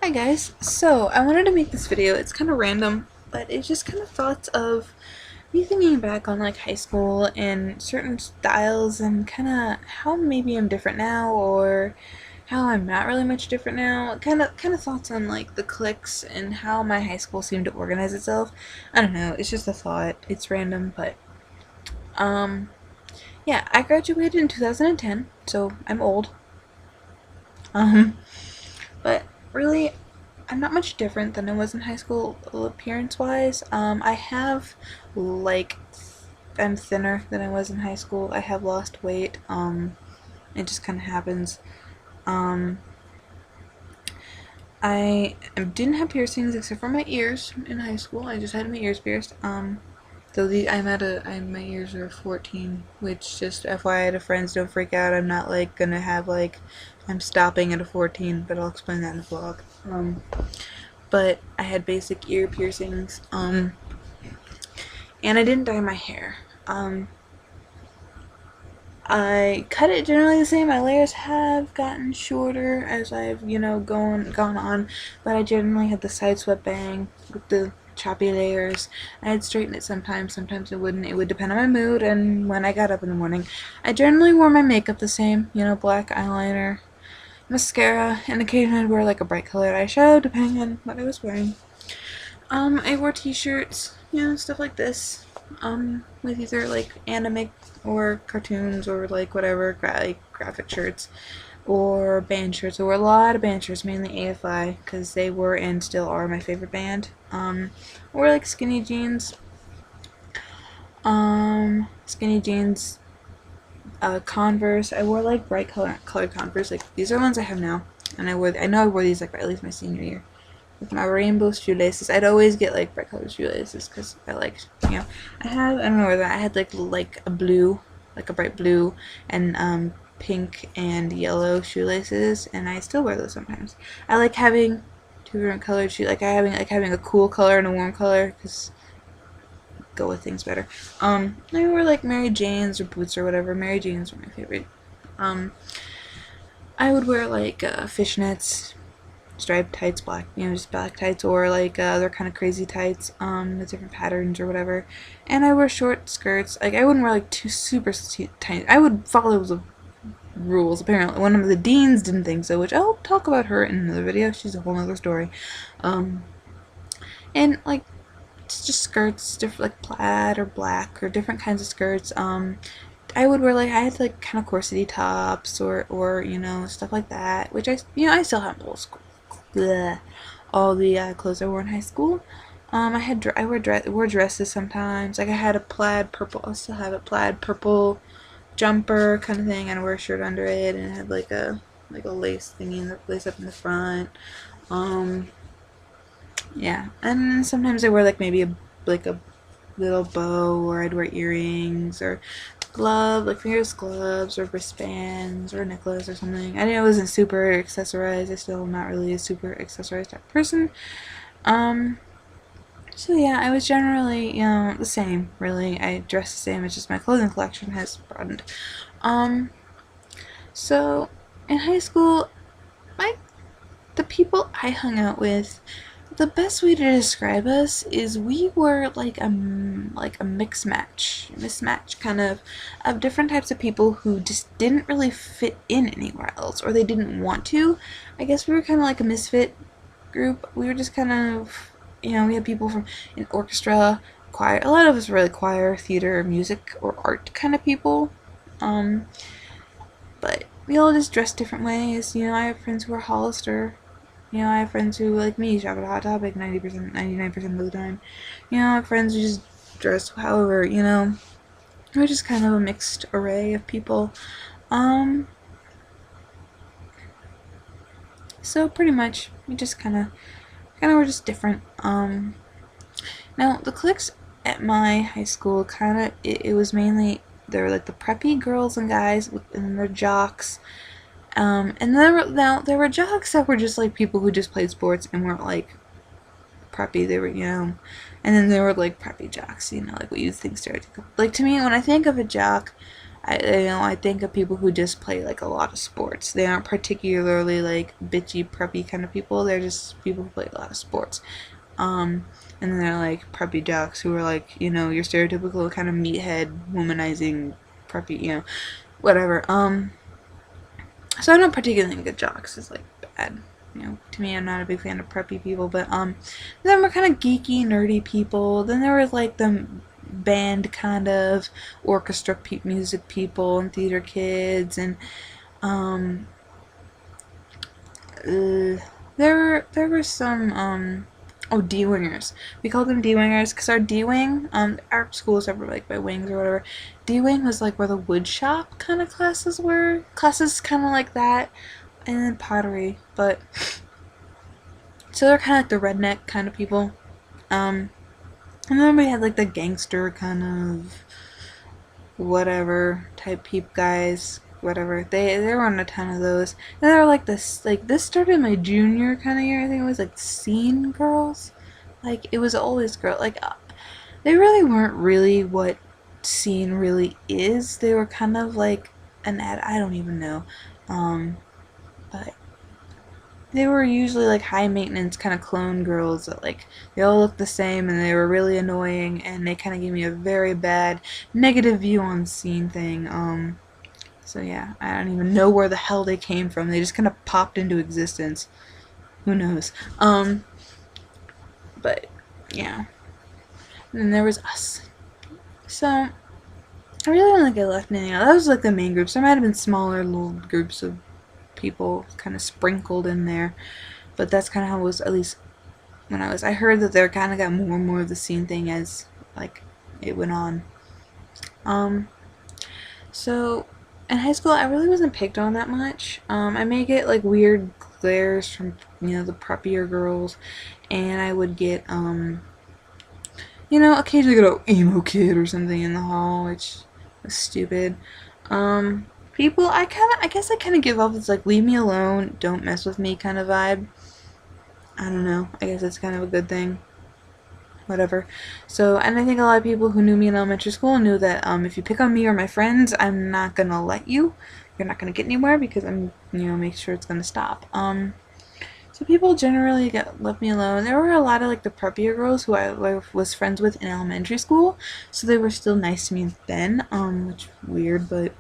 Hi guys, so I wanted to make this video. It's kind of random, but it's just kind of thoughts of me thinking back on like high school and certain styles and kind of how maybe I'm different now or how I'm not really much different now. Kind of thoughts on like the cliques and how my high school seemed to organize itself. I don't know, it's just a thought. It's random, but um yeah, I graduated in 2010, so I'm old. Um but really I'm not much different than I was in high school appearance wise. I have like I'm thinner than I was in high school. I have lost weight. It just kind of happens. Um, I didn't have piercings except for my ears in high school. I just had my ears pierced. So my ears are 14, which just FYI to friends, don't freak out. I'm not like gonna have like I'm stopping at a 14, but I'll explain that in the vlog. But I had basic ear piercings, and I didn't dye my hair. I cut it generally the same. My layers have gotten shorter as I've, gone on, but I generally had the side swept bang with the choppy layers. I'd straighten it sometimes it wouldn't. It would depend on my mood and when I got up in the morning. I generally wore my makeup the same, black eyeliner, mascara, and occasionally I'd wear like a bright colored eyeshadow depending on what I was wearing. I wore t-shirts, stuff like this, with either like anime or cartoons or like whatever, like graphic shirts or band shirts. I wore a lot of band shirts, mainly AFI, because they were and still are my favorite band. I wore like skinny jeans, Converse. I wore like bright colored Converse, like these are the ones I have now, and I know I wore these like at least my senior year. With my rainbow shoelaces, I'd always get like bright colored shoelaces because I liked, I don't know whether I had like a blue, like a bright blue, and pink and yellow shoelaces, and I still wear those sometimes. I like having two different colored shoes, like having a cool color and a warm color because go with things better. I wear like Mary Janes or boots or whatever. Mary Janes were my favorite. Um, I would wear like fishnets, striped tights, black, just black tights, or like other kind of crazy tights, with different patterns or whatever. And I wear short skirts. Like I wouldn't wear like too super tight. I would follow the rules. Apparently, one of the deans didn't think so, which I'll talk about her in another video. She's a whole other story. And like it's just skirts, different like plaid or black or different kinds of skirts. I would wear like I had like kind of corsety tops or stuff like that, which I still have old school. Bleh, all the clothes I wore in high school. I wore dresses sometimes. Like I had a plaid purple. I still have a plaid purple jumper kind of thing, and I wore a shirt under it, and it had like a lace thingy in the lace up in the front. Yeah, and sometimes I wear like maybe a little bow, or I'd wear earrings or like fingers gloves or wristbands or a necklace or something. I know I wasn't super accessorized. I still am not really a super accessorized type person. So yeah, I was generally, the same, really. I dress the same, it's just my clothing collection has broadened. So in high school, the people I hung out with, the best way to describe us is we were like a mismatch kind of different types of people who just didn't really fit in anywhere else, or they didn't want to. I guess we were kind of like a misfit group. We were just kind of, we had people from an orchestra, choir. A lot of us were really choir, theater, music, or art kind of people. But we all just dressed different ways. I have friends who are Hollister. I have friends who, like me, shop at Hot Topic 90%, 99% of the time. I have friends who just dress however, we're just kind of a mixed array of people. So pretty much, we just kind of were just different. Now, the cliques at my high school it was mainly, they were like the preppy girls and guys, and they're jocks. And there were jocks that were just like people who just played sports and weren't like preppy. They were, and then there were like preppy jocks, like what you'd think stereotypical. Like to me, when I think of a jock, I think of people who just play like a lot of sports. They aren't particularly like bitchy preppy kind of people. They're just people who play a lot of sports. Um, and then they're like preppy jocks who are like, your stereotypical kind of meathead womanizing preppy, whatever. So I don't particularly think that jocks is like bad. To me, I'm not a big fan of preppy people, but then we're kind of geeky, nerdy people. Then there was like the band kind of orchestra music people and theater kids, and um, there were some D-wingers. We called them D-wingers because our D-wing, our schools are like by wings or whatever. D-wing was like where the wood shop kind of classes were. Classes kind of like that. And then pottery. But, so they're kind of like the redneck kind of people. And then we had like the gangster kind of whatever type peep guys. Whatever. There weren't a ton of those. And they were like this started my junior kind of year. I think it was like scene girls. Like, it was always girl. Like, they really weren't really what scene really is. They were kind of like an ad. I don't even know. But they were usually like high maintenance kind of clone girls that like they all looked the same and they were really annoying and they kind of gave me a very bad negative view on scene thing. So yeah, I don't even know where the hell they came from. They just kind of popped into existence. Who knows? But yeah. And then there was us. So I really don't think I left anything out. That was like the main groups. There might have been smaller little groups of people kind of sprinkled in there, but that's kind of how it was, at least when I heard that there kind of got more and more of the scene thing as like it went on. So in high school I really wasn't picked on that much. I may get like weird glares from the preppier girls, and I would get occasionally get an emo kid or something in the hall, which was stupid. People, I guess I kind of give off this like leave me alone, don't mess with me kind of vibe. I don't know. I guess it's kind of a good thing. Whatever. So, and I think a lot of people who knew me in elementary school knew that if you pick on me or my friends, I'm not gonna let you. You're not gonna get anywhere because I'm, make sure it's gonna stop. So people generally left me alone. There were a lot of like the preppier girls who I was friends with in elementary school, so they were still nice to me then. Which weird, but.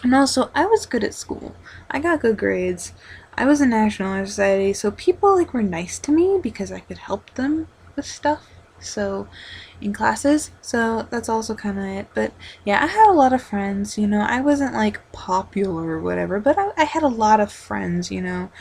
And also, I was good at school. I got good grades. I was in National Honor Society, so people like were nice to me because I could help them with stuff. So, in classes. So that's also kind of it. But yeah, I had a lot of friends. I wasn't like popular or whatever, but I had a lot of friends. And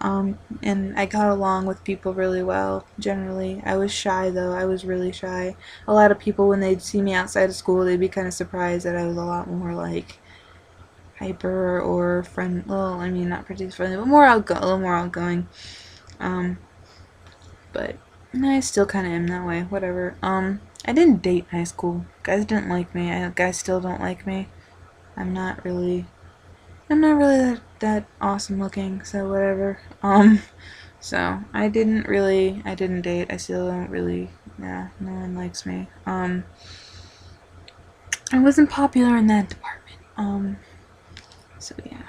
I got along with people really well. Generally, I was shy though. I was really shy. A lot of people, when they'd see me outside of school, they'd be kind of surprised that I was a lot more like hyper or well, I mean, not particularly friendly, but a little more outgoing. But I still kind of am that way. Whatever. I didn't date in high school. Guys didn't like me. Guys still don't like me. I'm not really that awesome looking. So whatever. So I didn't date. I still don't really. Yeah, no one likes me. I wasn't popular in that department. So yeah.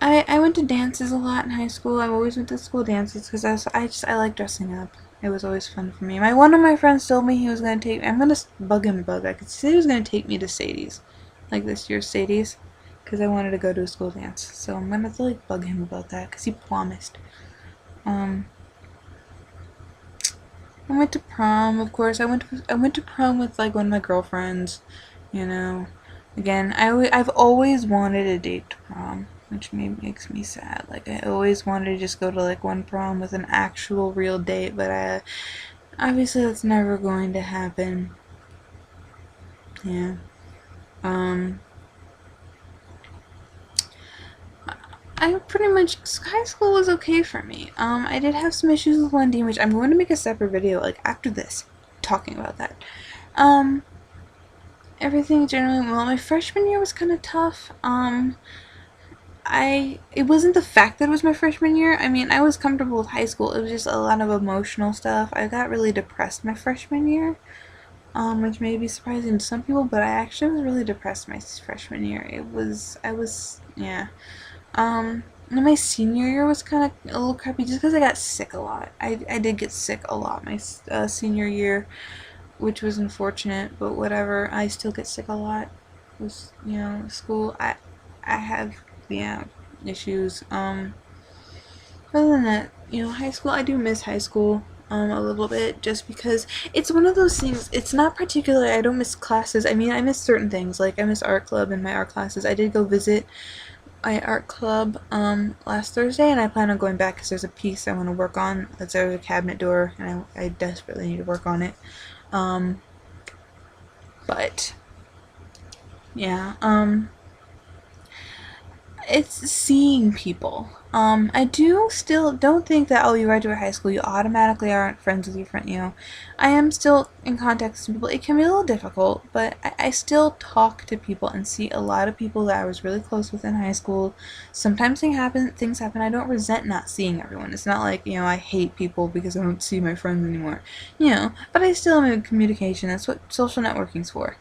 I went to dances a lot in high school. I always went to school dances because I like dressing up. It was always fun for me. One of my friends told me he was gonna take. I'm gonna bug him. I could say he was gonna take me to Sadie's, like this year's Sadie's, because I wanted to go to a school dance. So I'm gonna have to like bug him about that because he promised. I went to prom, of course. I went to prom with like one of my girlfriends. Again, I've always wanted a date to prom, which makes me sad. Like, I always wanted to just go to like one prom with an actual real date, but obviously that's never going to happen. Yeah. I pretty much, high school was okay for me. I did have some issues with 1D, which I'm going to make a separate video, like, after this, talking about that. Everything generally, well, my freshman year was kind of tough. It wasn't the fact that it was my freshman year. I mean, I was comfortable with high school. It was just a lot of emotional stuff. I got really depressed my freshman year. which may be surprising to some people, but I actually was really depressed my freshman year. Yeah. And my senior year was kind of a little crappy just because I got sick a lot. I did get sick a lot my senior year, which was unfortunate, but whatever. I still get sick a lot. It was, school. I have, yeah, issues. Other than that, high school, I do miss high school a little bit just because it's one of those things. It's not particularly, I don't miss classes. I mean, I miss certain things. Like, I miss art club and my art classes. I did go visit my art club last Thursday, and I plan on going back because there's a piece I want to work on. There's a cabinet door, and I desperately need to work on it. But, yeah, it's seeing people. I do still don't think that you graduate high school, you automatically aren't friends with your friend. I am still in contact with some people. It can be a little difficult, but I still talk to people and see a lot of people that I was really close with in high school. Sometimes things happen. I don't resent not seeing everyone. It's not like, I hate people because I don't see my friends anymore. But I still am in communication. That's what social networking's for.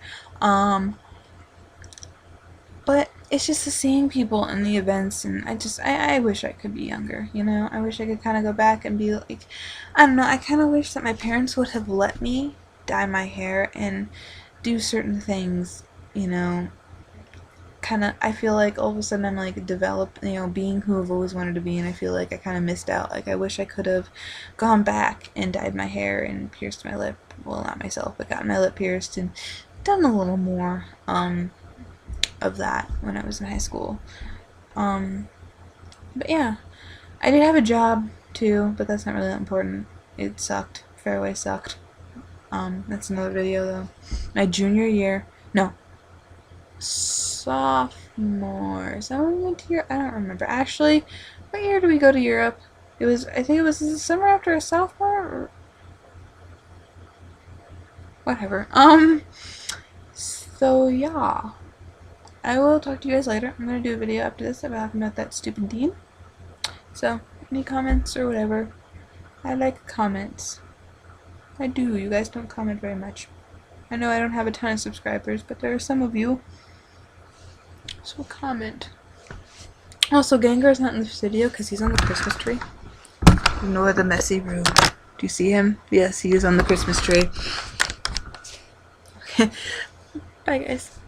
But it's just the seeing people and the events, and I wish I could be younger, I wish I could kind of go back and be like, I don't know, I kind of wish that my parents would have let me dye my hair and do certain things, kind of, I feel like all of a sudden I'm like developed, being who I've always wanted to be, and I feel like I kind of missed out. Like, I wish I could have gone back and dyed my hair and pierced my lip, well, not myself, but gotten my lip pierced and done a little more, of that when I was in high school. But yeah, I did have a job too, but that's not really that important. It sucked. Fairway sucked. That's another video though. My junior year, no, sophomore. Someone went to Europe. I don't remember. Actually, what year did we go to Europe? I think it was the summer after a sophomore, or whatever. So yeah. I will talk to you guys later. I'm going to do a video after this about talking about that stupid dean. So, any comments or whatever. I like comments. I do. You guys don't comment very much. I know I don't have a ton of subscribers, but there are some of you. So comment. Also, Gengar's not in this video because he's on the Christmas tree. Ignore the messy room. Do you see him? Yes, he is on the Christmas tree. Bye, guys.